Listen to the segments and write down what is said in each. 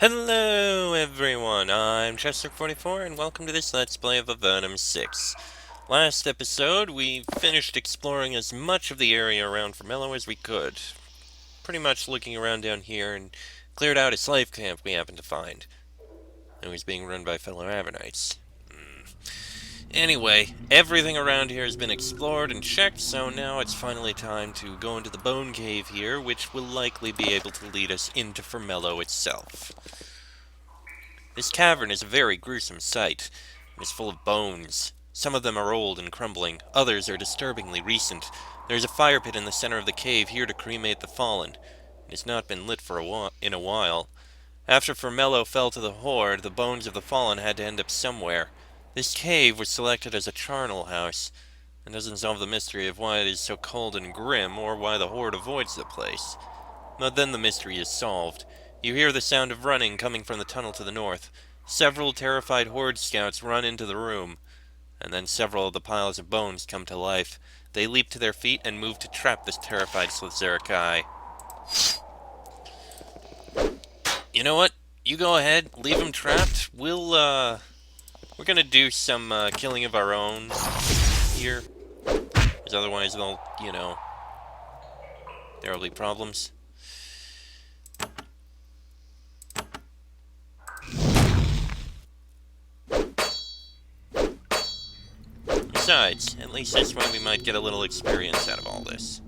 Hello everyone, I'm Chester44 and welcome to this Let's Play of Avernum 6. Last episode, we finished exploring as much of the area around Formello as we could. Pretty much looking around down here and cleared out a slave camp we happened to find. It was being run by fellow Avernites. Anyway, everything around here has been explored and checked, so now it's finally time to go into the bone cave here, which will likely be able to lead us into Formello itself. This cavern is a very gruesome sight. It is full of bones. Some of them are old and crumbling, others are disturbingly recent. There is a fire pit in the center of the cave here to cremate the fallen. It has not been lit for in a while. After Formello fell to the Horde, the bones of the fallen had to end up somewhere. This cave was selected as a charnel house. It doesn't solve the mystery of why it is so cold and grim, or why the Horde avoids the place. But then the mystery is solved. You hear the sound of running coming from the tunnel to the north. Several terrified Horde scouts run into the room, and then several of the piles of bones come to life. They leap to their feet and move to trap this terrified Slithzerikai. You know what? You go ahead, leave them trapped. We're gonna do some killing of our own here. Because otherwise they'll, there'll be problems. Besides, at least this way we might get a little experience out of all this.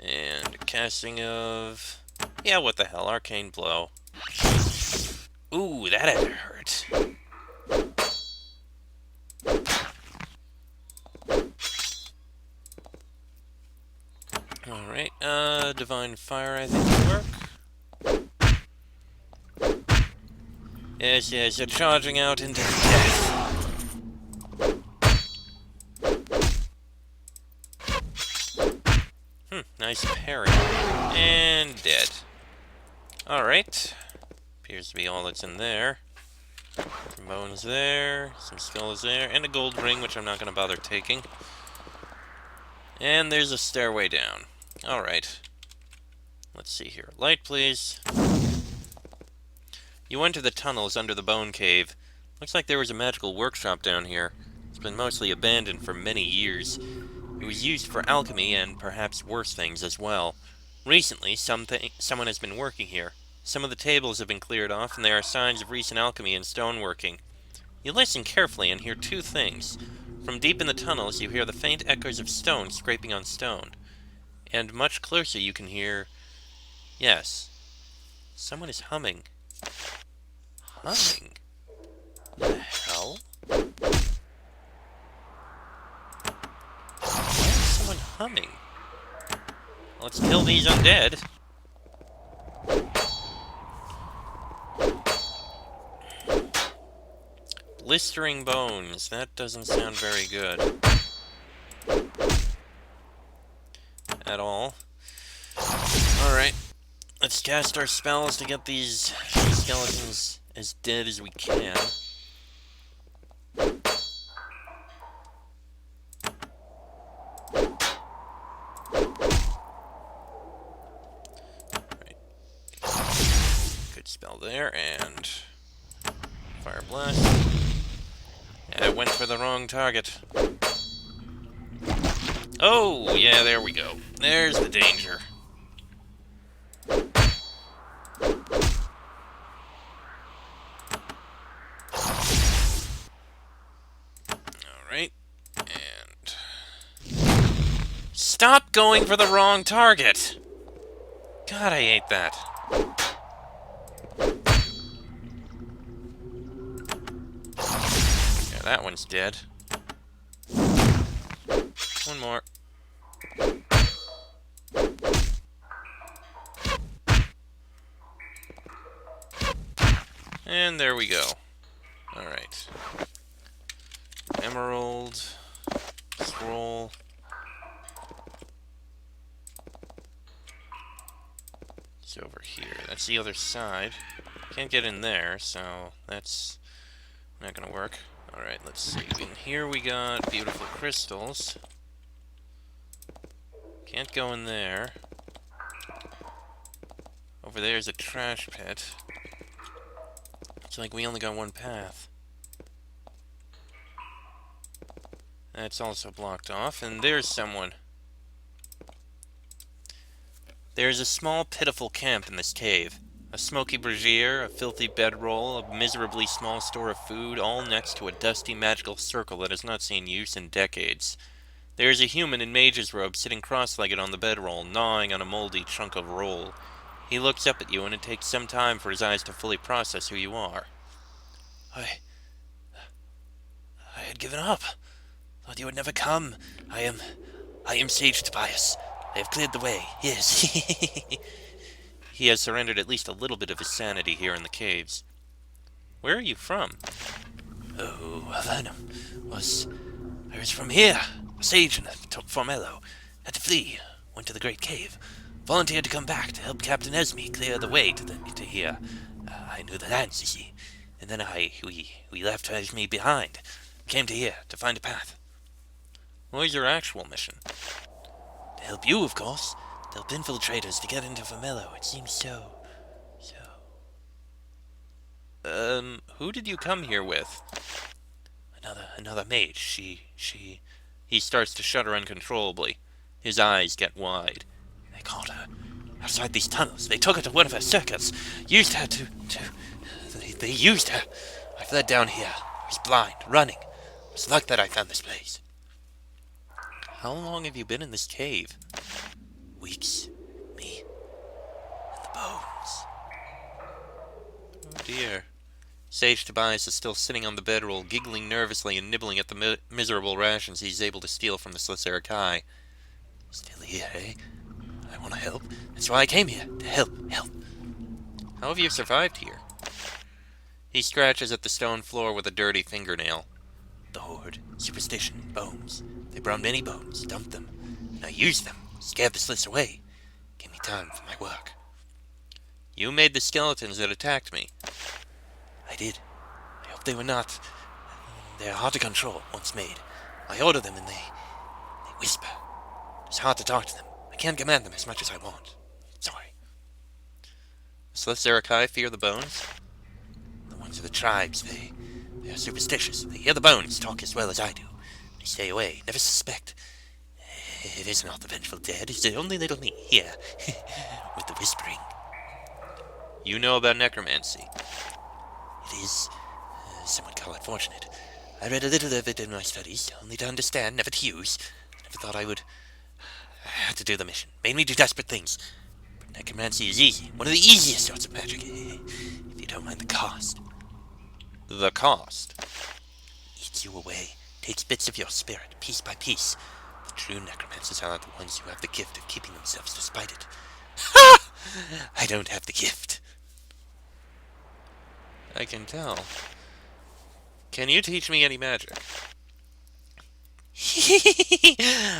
And a casting of... yeah, what the hell, Arcane Blow. Ooh, that had to hurt. Alright, Divine Fire I think will work. Yes, you're charging out into death. Nice parry. And dead. Alright. Appears to be all that's in there. Some bones there, some skulls there, and a gold ring, which I'm not going to bother taking. And there's a stairway down. Alright. Let's see here. Light, please. You enter the tunnels under the bone cave. Looks like there was a magical workshop down here. It's been mostly abandoned for many years. It was used for alchemy and perhaps worse things as well. Recently, someone has been working here. Some of the tables have been cleared off, and there are signs of recent alchemy and stoneworking. You listen carefully and hear two things. From deep in the tunnels, you hear the faint echoes of stone scraping on stone. And much closer you can hear... yes. Someone is humming. Humming? What the hell? Why is someone humming? Let's kill these undead. Blistering bones. That doesn't sound very good. At all. Alright. Let's cast our spells to get these skeletons as dead as we can. Right. Good spell there, and Fire Blast. I went for the wrong target. Oh, yeah, there we go. There's the danger. Alright, and... stop going for the wrong target! God, I hate that. Yeah, that one's dead. One more. And there we go. Alright. Emerald. Scroll. It's over here. That's the other side. Can't get in there, so that's not gonna work. Alright, let's see. In here we got beautiful crystals. Can't go in there. Over there's a trash pit. Looks like we only got one path. That's also blocked off, and there's someone. There's a small, pitiful camp in this cave. A smoky brazier, a filthy bedroll, a miserably small store of food, all next to a dusty magical circle that has not seen use in decades. There is a human in mage's robe sitting cross-legged on the bedroll, gnawing on a moldy chunk of roll. He looks up at you, and it takes some time for his eyes to fully process who you are. I had given up. Thought you would never come. I am Sage Tobias. I have cleared the way, yes. He has surrendered at least a little bit of his sanity here in the caves. Where are you from? Oh, Avernum. I was from here. A sage in Formello. Had to flee. Went to the great cave. Volunteered to come back to help Captain Esme clear the way to here. I knew the lands, you see. And then we left Esme behind. Came to here to find a path. What was your actual mission? To help you, of course. To help infiltrators to get into Formello. It seems so. Who did you come here with? Another mage. He starts to shudder uncontrollably. His eyes get wide. They caught her. Outside these tunnels. They took her to one of her circuits. Used her They used her. I fled down here. I was blind, running. It was luck that I found this place. How long have you been in this cave? Weeks. Me. And the bones. Oh dear. Sage Tobias is still sitting on the bedroll, giggling nervously and nibbling at the miserable rations he's able to steal from the Slicerakai. Still here, eh? I want to help. That's why I came here. To help. How have you survived here? He scratches at the stone floor with a dirty fingernail. The horde, superstition, bones. They brought many bones, dumped them, and I used them, scared the Sliss away. Gave me time for my work. You made the skeletons that attacked me. I did. I hope they were not. They're hard to control once made. I order them and they whisper. It's hard to talk to them. I can't command them as much as I want. Sorry. The Slicerakai fear the bones? The ones of the tribes, they are superstitious. They hear the bones talk as well as I do. They stay away, never suspect. It is not the vengeful dead, it's the only little me here, with the whispering. You know about necromancy? It is, some would call it fortunate. I read a little of it in my studies, only to understand, never to use. I never thought I would. I had to do the mission. Made me do desperate things. But necromancy is easy, one of the easiest sorts of magic, if you don't mind the cost. The cost? Eats you away, takes bits of your spirit, piece by piece. The true necromancers are the ones who have the gift of keeping themselves despite it. Ha! I don't have the gift. I can tell. Can you teach me any magic?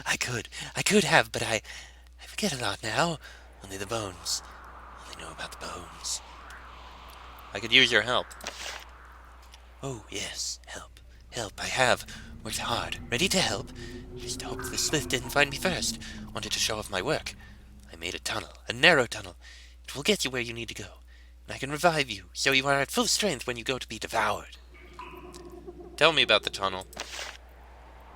I could have, but I forget a lot now. Only the bones. Only know about the bones. I could use your help. Oh, yes, help. I have. Worked hard. Ready to help. Just hoped the Slith didn't find me first. Wanted to show off my work. I made a tunnel. A narrow tunnel. It will get you where you need to go. And I can revive you, so you are at full strength when you go to be devoured. Tell me about the tunnel.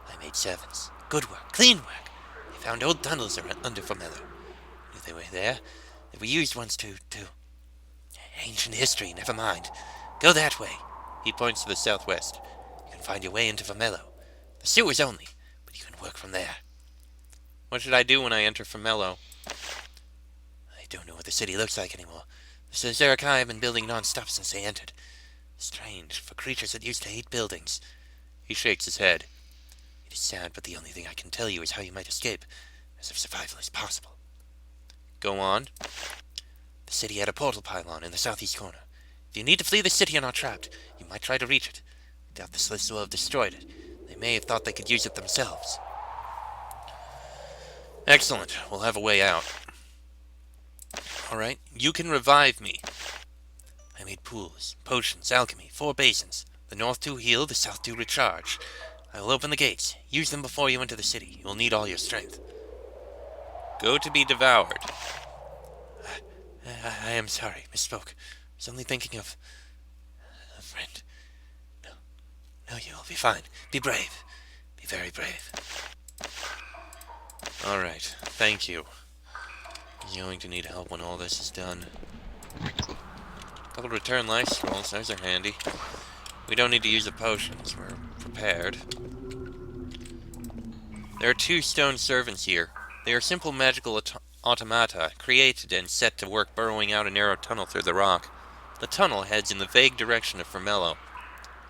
I made servants. Good work. Clean work. I found old tunnels under Formello. Knew they were there. They were used once to... Ancient history, never mind. Go that way. He points to the southwest. You can find your way into Formello. The sewers only, but you can work from there. What should I do when I enter Formello? I don't know what the city looks like anymore. The Slicerakai have been building non-stop since they entered. Strange, for creatures that used to hate buildings. He shakes his head. It is sad, but the only thing I can tell you is how you might escape, as if survival is possible. Go on. The city had a portal pylon in the southeast corner. If you need to flee the city and are trapped, you might try to reach it. I doubt the Sliths will have destroyed it. They may have thought they could use it themselves. Excellent. We'll have a way out. Alright, you can revive me. I made pools, potions, alchemy, 4 basins. The north two heal, the south two recharge. I will open the gates. Use them before you enter the city. You will need all your strength. Go to be devoured. I am sorry, misspoke. I was only thinking of a friend. No, no, you will be fine. Be brave. Be very brave. Alright, thank you. You're going to need help when all this is done. Couple return life scrolls, those are handy. We don't need to use the potions, we're prepared. There are 2 stone servants here. They are simple magical automata, created and set to work burrowing out a narrow tunnel through the rock. The tunnel heads in the vague direction of Formello.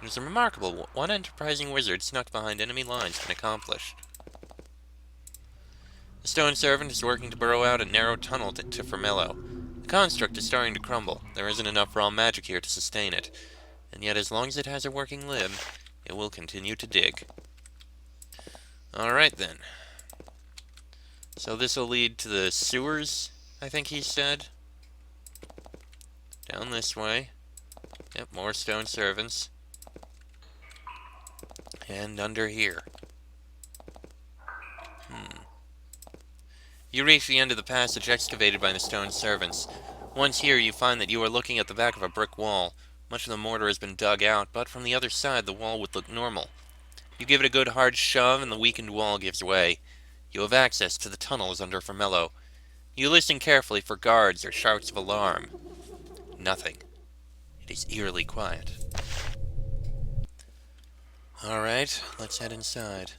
It is remarkable what one enterprising wizard snuck behind enemy lines can accomplish. The stone servant is working to burrow out a narrow tunnel to Formello. The construct is starting to crumble. There isn't enough raw magic here to sustain it. And yet as long as it has a working limb, it will continue to dig. Alright then. So this will lead to the sewers, I think he said. Down this way. Yep, more stone servants. And under here. You reach the end of the passage excavated by the stone servants. Once here, you find that you are looking at the back of a brick wall. Much of the mortar has been dug out, but from the other side, the wall would look normal. You give it a good hard shove, and the weakened wall gives way. You have access to the tunnels under Formello. You listen carefully for guards or shouts of alarm. Nothing. It is eerily quiet. Alright, let's head inside.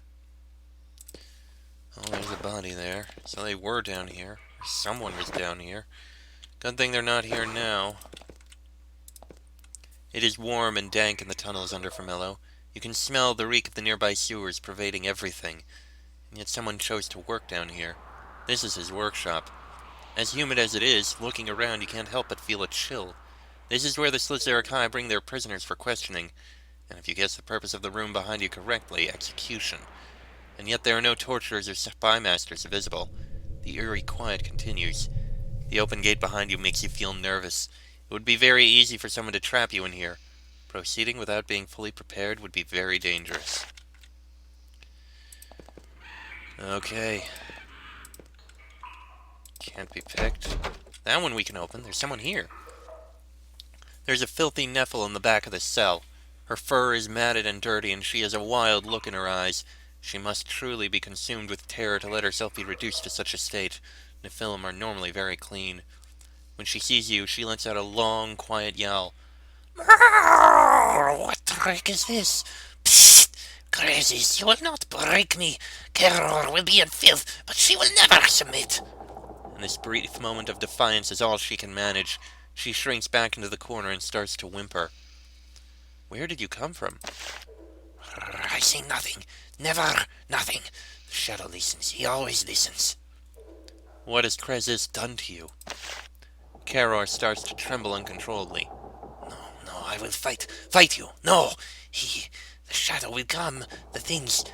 Oh, there's a body there. So they were down here. Someone was down here. Good thing they're not here now. It is warm and dank in the tunnels under Formello. You can smell the reek of the nearby sewers pervading everything. And yet someone chose to work down here. This is his workshop. As humid as it is, looking around you can't help but feel a chill. This is where the Slizerikai bring their prisoners for questioning. And if you guess the purpose of the room behind you correctly, execution. And yet there are no torturers or spy masters visible. The eerie quiet continues. The open gate behind you makes you feel nervous. It would be very easy for someone to trap you in here. Proceeding without being fully prepared would be very dangerous. Okay. Can't be picked. That one we can open. There's someone here. There's a filthy Nephil in the back of the cell. Her fur is matted and dirty, and she has a wild look in her eyes. She must truly be consumed with terror to let herself be reduced to such a state. Nephilim are normally very clean. When she sees you, she lets out a long, quiet yowl. What trick is this? Psst! Crazies, you will not break me. Keror will be in filth, but she will never submit. And this brief moment of defiance is all she can manage. She shrinks back into the corner and starts to whimper. Where did you come from? I say nothing. Never nothing. The shadow listens. He always listens. What has Krezis done to you? Keror starts to tremble uncontrollably. No, I will fight you. No, the shadow will come. The things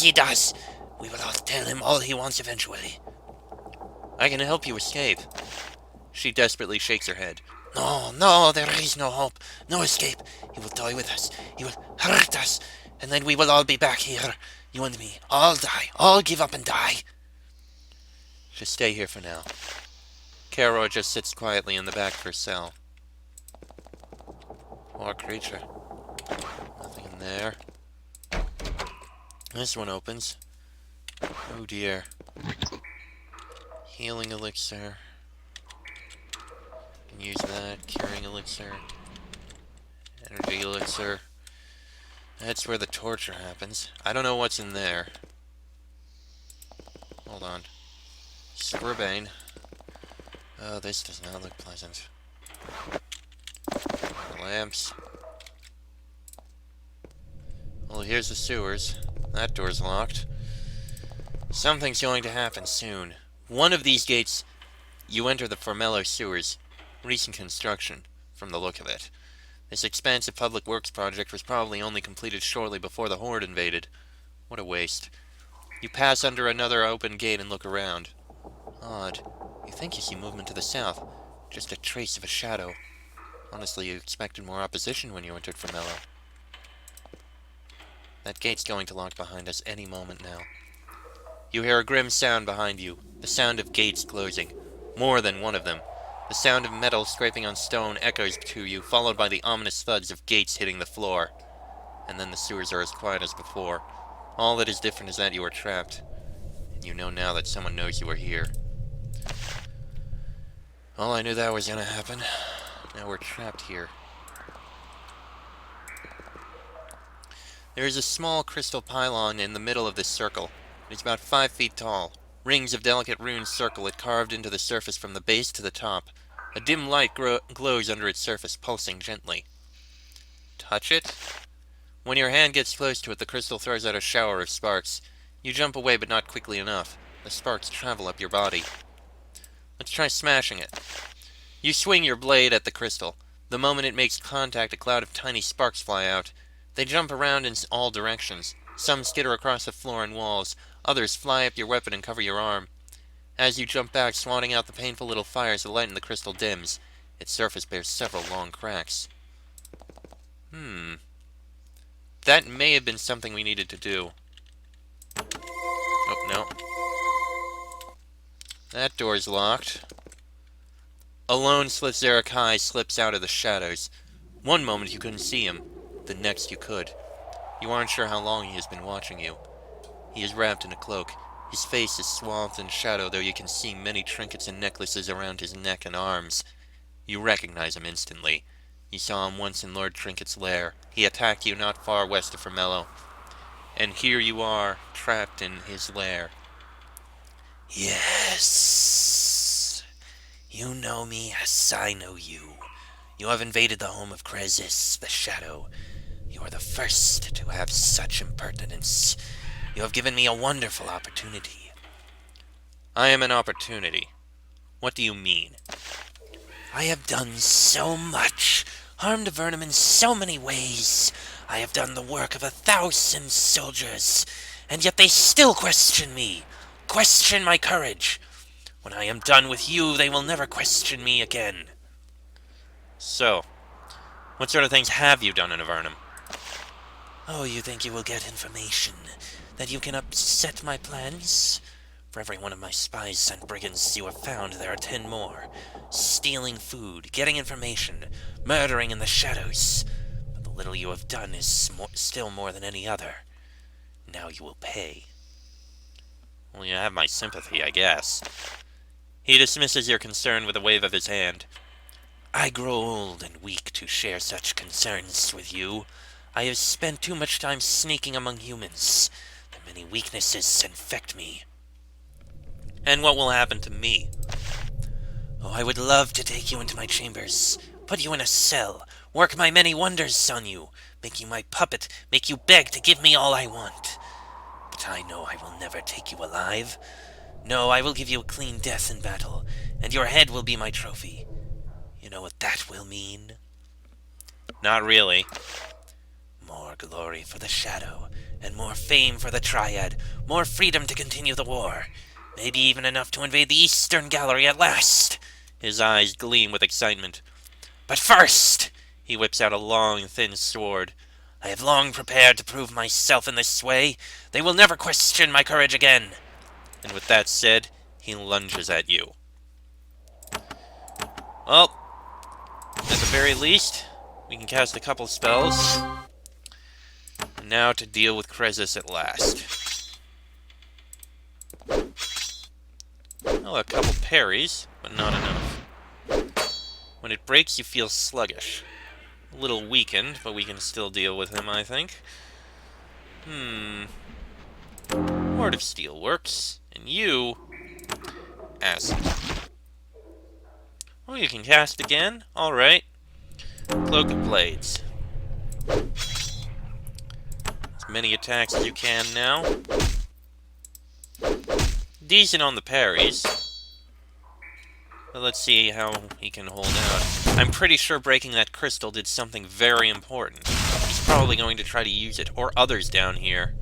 he does. We will all tell him all he wants eventually. I can help you escape. She desperately shakes her head. No, there is no hope. No escape. He will die with us. He will hurt us. And then we will all be back here. You and me. All die. All give up and die. Just stay here for now. Keror just sits quietly in the back of her cell. Poor creature. Nothing in there. This one opens. Oh dear. Healing elixir. Can use that. Curing elixir. Energy elixir. That's where the torture happens. I don't know what's in there. Hold on. Scorbane. Oh, this does not look pleasant. Lamps. Well, here's the sewers. That door's locked. Something's going to happen soon. One of these gates, you enter the Formello sewers. Recent construction, from the look of it. This expansive public works project was probably only completed shortly before the Horde invaded. What a waste. You pass under another open gate and look around. Odd. You think you see movement to the south. Just a trace of a shadow. Honestly, you expected more opposition when you entered Formello. That gate's going to lock behind us any moment now. You hear a grim sound behind you, the sound of gates closing. More than one of them. The sound of metal scraping on stone echoes to you, followed by the ominous thuds of gates hitting the floor. And then the sewers are as quiet as before. All that is different is that you are trapped. And you know now that someone knows you are here. Well, I knew that was gonna happen. Now we're trapped here. There is a small crystal pylon in the middle of this circle. It is about 5 feet tall. Rings of delicate runes circle it, carved into the surface from the base to the top. A dim light glows under its surface, pulsing gently. Touch it? When your hand gets close to it, the crystal throws out a shower of sparks. You jump away, but not quickly enough. The sparks travel up your body. Let's try smashing it. You swing your blade at the crystal. The moment it makes contact, a cloud of tiny sparks fly out. They jump around in all directions. Some skitter across the floor and walls. Others fly up your weapon and cover your arm. As you jump back, swatting out the painful little fires, the light in the crystal dims. Its surface bears several long cracks. That may have been something we needed to do. Oh, no. That door's locked. A lone Slithzerakai slips out of the shadows. One moment you couldn't see him. The next you could. You aren't sure how long he has been watching you. He is wrapped in a cloak. His face is swathed in shadow, though you can see many trinkets and necklaces around his neck and arms. You recognize him instantly. You saw him once in Lord Trinket's lair. He attacked you not far west of Formello. And here you are, trapped in his lair. Yes. You know me as I know you. You have invaded the home of Kresis, the Shadow. You are the first to have such impertinence. You have given me a wonderful opportunity. I am an opportunity. What do you mean? I have done so much, harmed Avernum in so many ways. I have done the work of 1,000 soldiers, and yet they still question me, question my courage. When I am done with you, they will never question me again. So, what sort of things have you done in Avernum? Oh, you think you will get information? That you can upset my plans? For every one of my spies and brigands you have found, there are 10 more. Stealing food, getting information, murdering in the shadows. But the little you have done is still more than any other. Now you will pay. Well, you have my sympathy, I guess. He dismisses your concern with a wave of his hand. I grow old and weak to share such concerns with you. I have spent too much time sneaking among humans. Their many weaknesses infect me. And what will happen to me? Oh, I would love to take you into my chambers, put you in a cell, work my many wonders on you, make you my puppet, make you beg to give me all I want. But I know I will never take you alive. No, I will give you a clean death in battle, and your head will be my trophy. You know what that will mean? Not really. More glory for the Shadow, and more fame for the Triad, more freedom to continue the war. Maybe even enough to invade the Eastern Gallery at last. His eyes gleam with excitement. But first, he whips out a long, thin sword. I have long prepared to prove myself in this way. They will never question my courage again. And with that said, he lunges at you. Well, at the very least, we can cast a couple spells. And now to deal with Kresis at last. Oh, a couple parries, but not enough. When it breaks, you feel sluggish. A little weakened, but we can still deal with him, I think. Ward of Steel works. And you... Acid. Oh, you can cast again? Alright. Cloak of Blades. As many attacks as you can now. Decent on the parries. But let's see how he can hold out. I'm pretty sure breaking that crystal did something very important. He's probably going to try to use it, or others down here.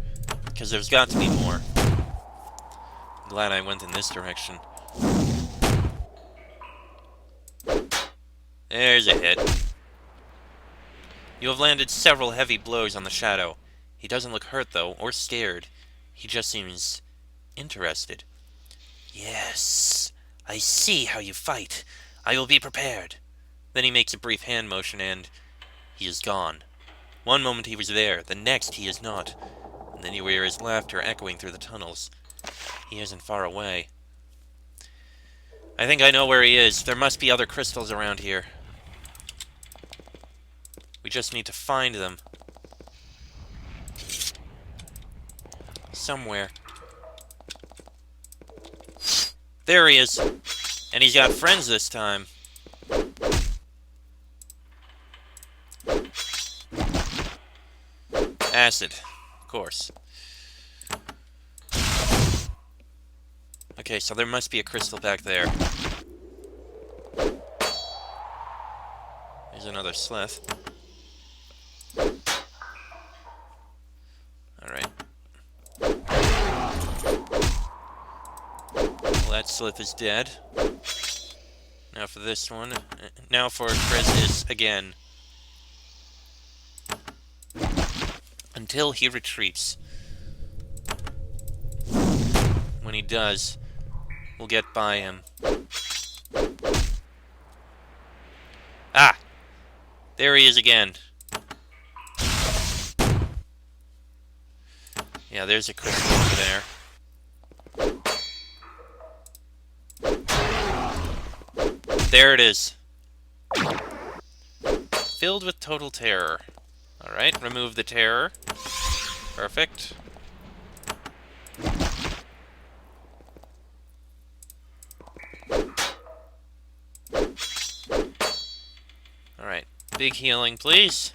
Because there's got to be more. I'm glad I went in this direction. There's a hit. You have landed several heavy blows on the Shadow. He doesn't look hurt, though, or scared. He just seems interested. Yes, I see how you fight. I will be prepared. Then he makes a brief hand motion and he is gone. One moment he was there, the next he is not. And then you hear his laughter echoing through the tunnels. He isn't far away. I think I know where he is. There must be other crystals around here. We just need to find them. Somewhere. There he is. And he's got friends this time. Acid. Of course. Okay, so there must be a crystal back there. There's another slith. Alright. Well, that slith is dead. Now for this one. Now for Chrysis again. Until he retreats. When he does, we'll get by him. Ah! There he is again. Yeah, there's a crystal over there. There it is. Filled with total terror. Alright, remove the terror. Perfect. Alright, big healing, please.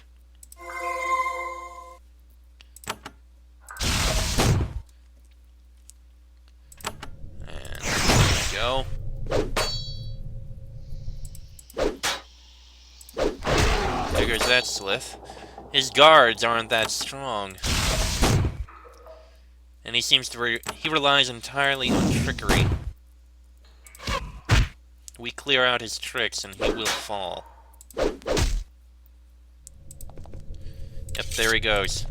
And there we go. There goes that slith. His guards aren't that strong. And he seems to he relies entirely on trickery. We clear out his tricks and he will fall. Yep, there he goes.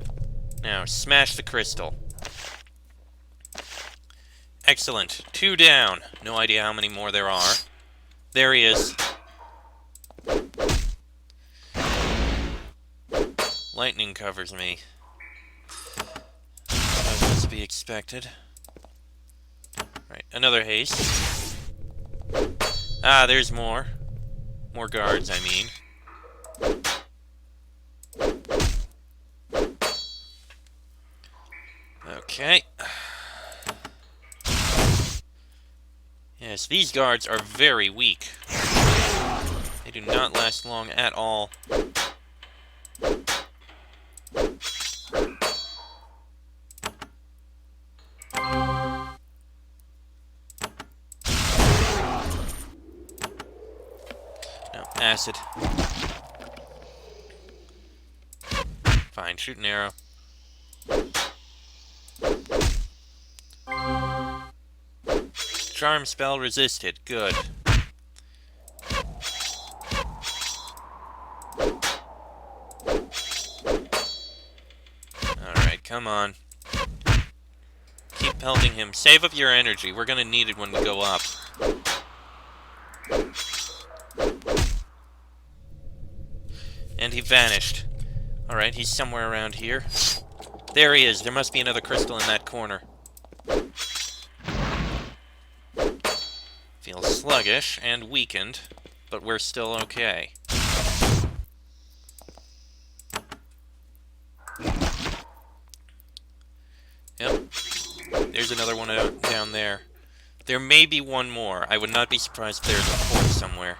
Now, smash the crystal. Excellent. 2 down. No idea how many more there are. There he is. Lightning covers me. That was to be expected. Right, another haste. Ah, there's more. More guards, I mean. Okay. Yes, these guards are very weak. They do not last long at all. No, acid. Fine, shoot an arrow. Charm spell resisted. Good. Alright, come on. Keep pelting him. Save up your energy. We're gonna need it when we go up. And he vanished. Alright, he's somewhere around here. There he is. There must be another crystal in that corner. Feels sluggish and weakened, but we're still okay. Yep. There's another one down there. There may be one more. I would not be surprised if there's a fourth somewhere.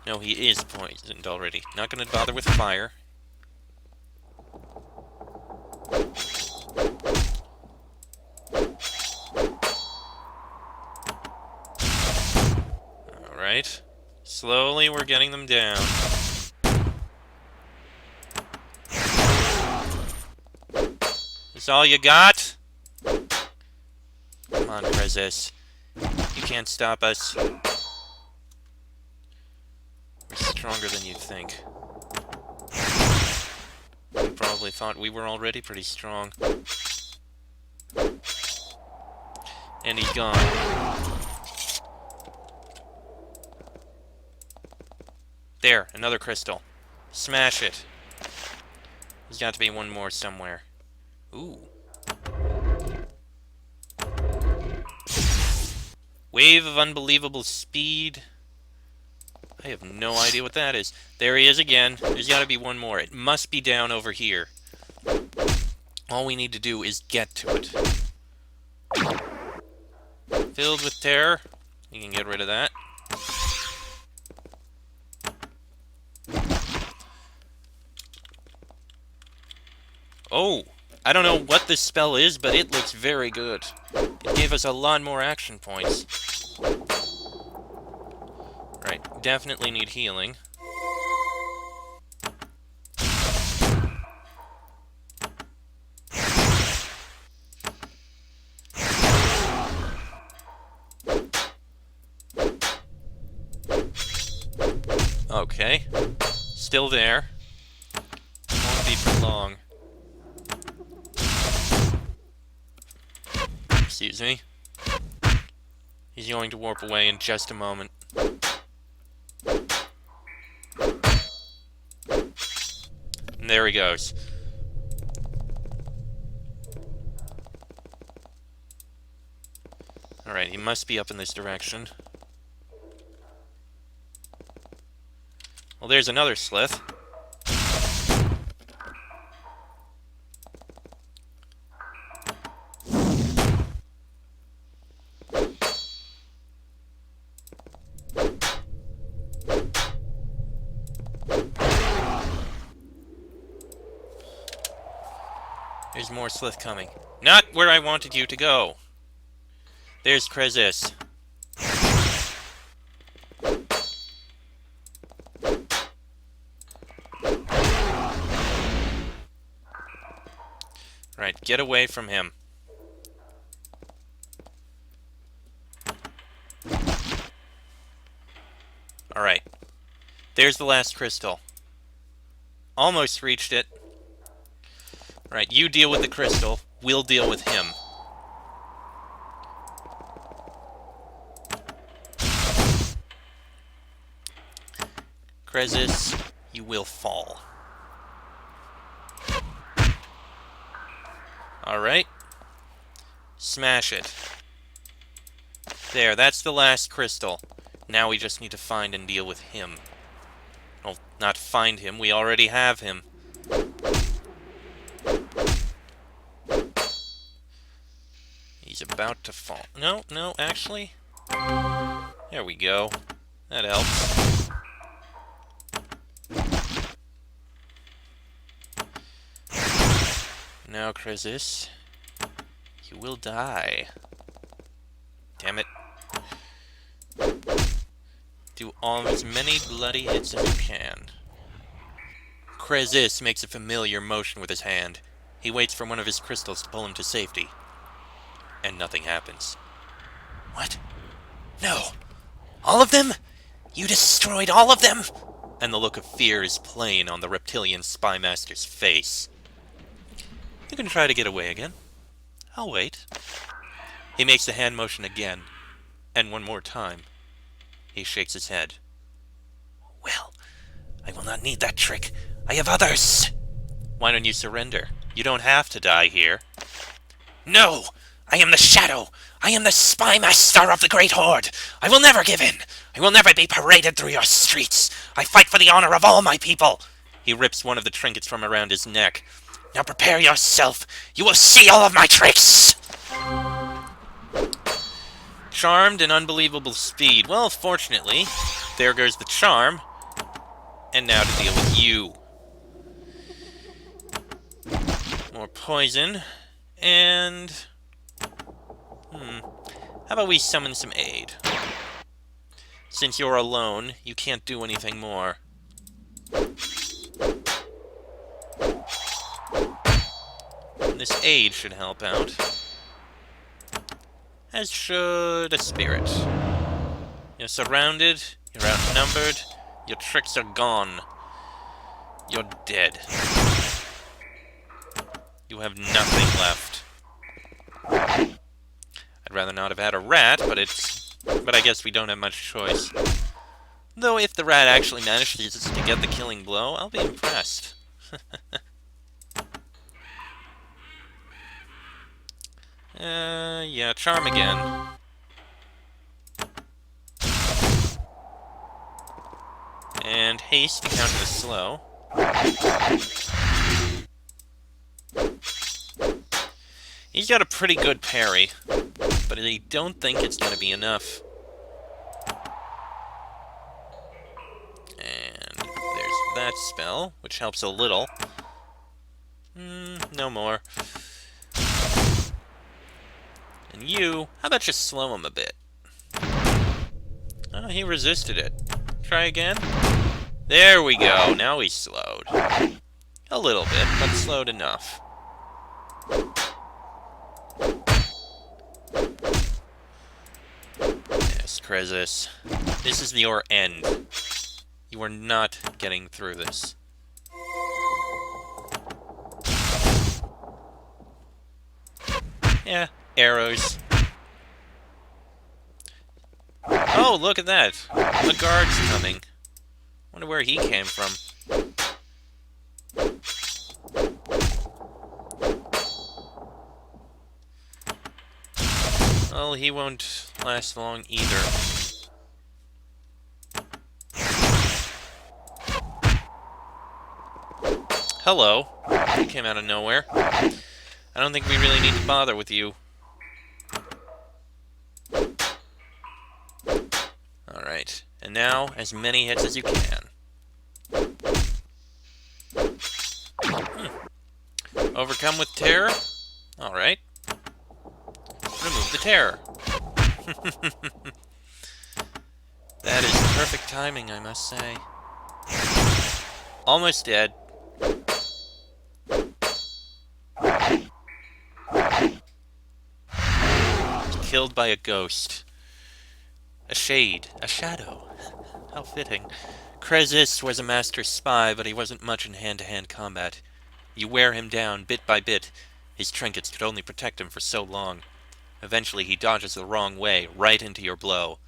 No, he is poisoned already. Not gonna bother with fire. Alright. Slowly we're getting them down. Is all you got? Come on, Chrysis. You can't stop us. We're stronger than you think. probably thought we were already pretty strong. And he's gone. There, another crystal. Smash it. There's got to be one more somewhere. Ooh. Wave of unbelievable speed. I have no idea what that is. There he is again. There's got to be one more. It must be down over here. All we need to do is get to it. Filled with terror. We can get rid of that. Oh! I don't know what this spell is, but it looks very good. It gave us a lot more action points. Right, definitely need healing. Okay. Still there. Won't be for long. Excuse me. He's going to warp away in just a moment. And there he goes. Alright, he must be up in this direction. Well, there's another Slith. There's more Slith coming. Not where I wanted you to go. There's Kresis. Right, get away from him. Alright. There's the last crystal. Almost reached it. Right, you deal with the crystal. We'll deal with him. Kresis, you will fall. Alright. Smash it. There, that's the last crystal. Now we just need to find and deal with him. Well, not find him, we already have him. He's about to fall. No, actually. There we go. That helps. Now, Kresis, you will die. Damn it. Do as many bloody hits as you can. Kresis makes a familiar motion with his hand. He waits for one of his crystals to pull him to safety. And nothing happens. What? No! All of them? You destroyed all of them? And the look of fear is plain on the reptilian spymaster's face. You can try to get away again. I'll wait. He makes the hand motion again. And one more time. He shakes his head. Well, I will not need that trick. I have others. Why don't you surrender? You don't have to die here. No! I am the Shadow! I am the Spymaster of the Great Horde! I will never give in! I will never be paraded through your streets! I fight for the honor of all my people! He rips one of the trinkets from around his neck. Now prepare yourself! You will see all of my tricks! Charmed and unbelievable speed. Well, fortunately, there goes the charm. And now to deal with you. More poison. And... how about we summon some aid? Since you're alone, you can't do anything more. And this aid should help out. As should a spirit. You're surrounded, you're outnumbered, your tricks are gone. You're dead. You have nothing left. I'd rather not have had a rat, but I guess we don't have much choice. Though if the rat actually manages to get the killing blow, I'll be impressed. Yeah, charm again. And haste to counter the slow. He's got a pretty good parry, but I don't think it's going to be enough. And there's that spell, which helps a little. No more. And you, how about just slow him a bit? Oh, he resisted it. Try again. There we go, now he's slowed. A little bit, but slowed enough. Yes, Krezus. This is your end. You are not getting through this. Yeah, arrows. Oh, look at that. The guard's coming. Wonder where he came from. Well, he won't last long either. Hello. You came out of nowhere. I don't think we really need to bother with you. Alright. And now, as many hits as you can. Overcome with terror? Alright. Remove the terror. That is perfect timing, I must say. Almost dead. Killed by a ghost. A shade. A shadow. How fitting. Krezus was a master spy, but he wasn't much in hand-to-hand combat. You wear him down, bit by bit. His trinkets could only protect him for so long. Eventually he dodges the wrong way, right into your blow.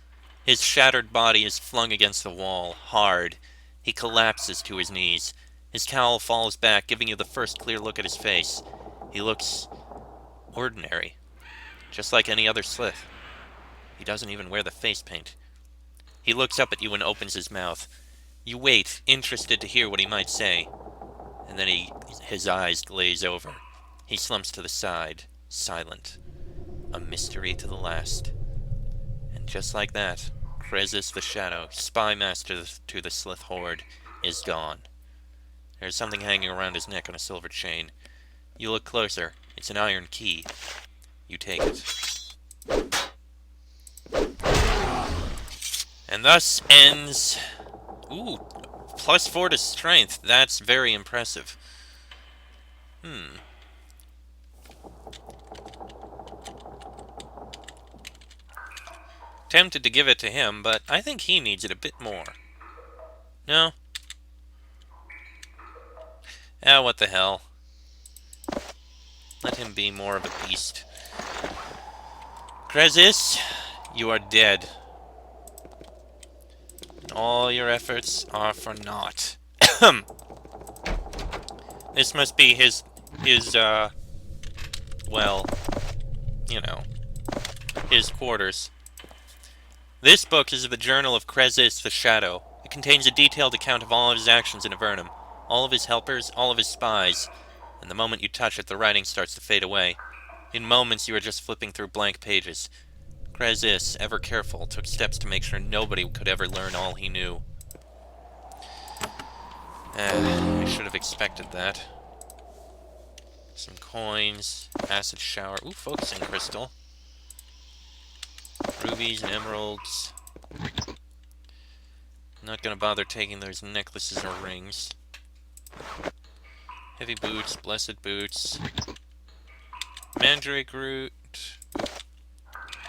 His shattered body is flung against the wall, hard. He collapses to his knees. His cowl falls back, giving you the first clear look at his face. He looks ordinary, just like any other Slith. He doesn't even wear the face paint. He looks up at you and opens his mouth. You wait, interested to hear what he might say. And then his eyes glaze over. He slumps to the side, silent. A mystery to the last. And just like that, Krezus the Shadow, spy master to the Slith Horde, is gone. There's something hanging around his neck on a silver chain. You look closer. It's an iron key. You take it. And thus ends... Ooh, +4 to strength. That's very impressive. Tempted to give it to him, but I think he needs it a bit more. No? Ah, what the hell. Let him be more of a beast. Krezus, you are dead. And all your efforts are for naught. This must be his, well, you know, his quarters. This book is the Journal of Krezus the Shadow. It contains a detailed account of all of his actions in Avernum, all of his helpers, all of his spies, and the moment you touch it, the writing starts to fade away. In moments, you are just flipping through blank pages. Krezus, ever careful, took steps to make sure nobody could ever learn all he knew. I should have expected that. Some coins, acid shower, ooh, focusing crystal. Rubies and emeralds. Not gonna bother taking those necklaces or rings. Heavy boots, blessed boots. Mandrake root.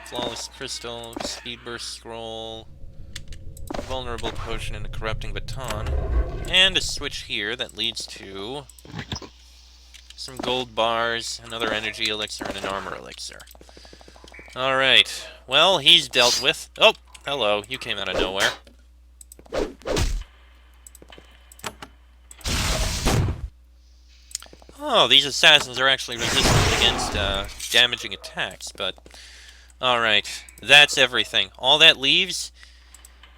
Flawless crystal, speed burst scroll. Vulnerable potion and a corrupting baton. And a switch here that leads to some gold bars, another energy elixir, and an armor elixir. Alright, well, he's dealt with. Oh, hello, you came out of nowhere. Oh, these assassins are actually resistant against damaging attacks, but... Alright, that's everything. All that leaves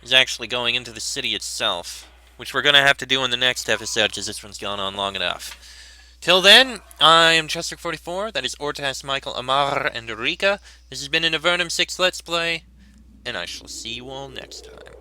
is actually going into the city itself, which we're going to have to do in the next episode, because this one's gone on long enough. Till then, I am Chester44, that is Ortas, Michael, Amar, and Rika. This has been an Avernum 6 Let's Play, and I shall see you all next time.